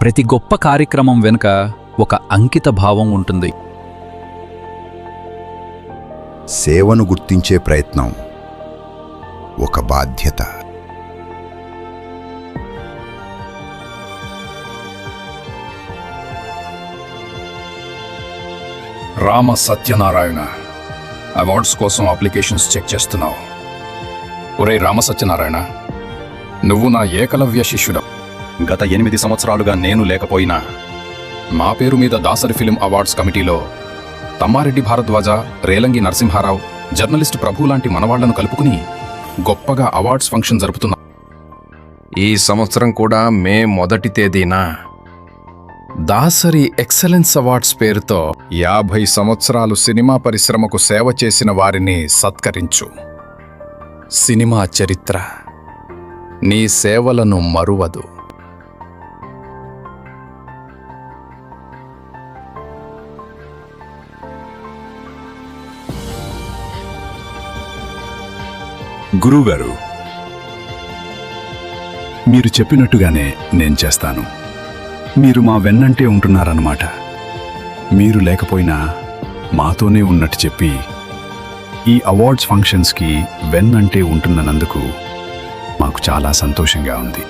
ప్రతి గొప్ప కార్యక్రమం వెనుక ఒక అంకిత భావం ఉంటుంది. సేవను గుర్తించే ప్రయత్నం ఒక బాధ్యత. రామ సత్యనారాయణ అవార్డ్స్ కోసం అప్లికేషన్స్ చెక్ చేస్తున్నావు. ఒరే రామ సత్యనారాయణ, నువ్వు నా ఏకలవ్య శిష్యుడు. గత 8 సంవత్సరాలుగా నేను లేకపోయినా మా పేరు మీద దాసరి ఫిలిం అవార్డ్స్ కమిటీలో తమ్మారెడ్డి భారద్వాజ, రేలంగి నరసింహారావు, జర్నలిస్ట్ ప్రభు లాంటి మనవాళ్లను కలుపుకుని గొప్పగా అవార్డ్స్ ఫంక్షన్ జరుపుతున్నా. ఈ సంవత్సరం కూడా మే 1వ తేదీన దాసరి ఎక్సలెన్స్ అవార్డ్స్ పేరుతో 50 సంవత్సరాలు సినిమా పరిశ్రమకు సేవ చేసిన వారిని సత్కరించు. సినిమా చరిత్ర నీ సేవలను మరువదు. గురువుగారు, మీరు చెప్పినట్టుగానే నేను చేస్తాను. మీరు మా వెన్నంటే ఉంటున్నారన్నమాట. మీరు లేకపోయినా మాతోనే ఉన్నట్టు చెప్పి ఈ అవార్డ్స్ ఫంక్షన్స్కి వెన్నంటే ఉంటున్నందుకు మాకు చాలా సంతోషంగా ఉంది.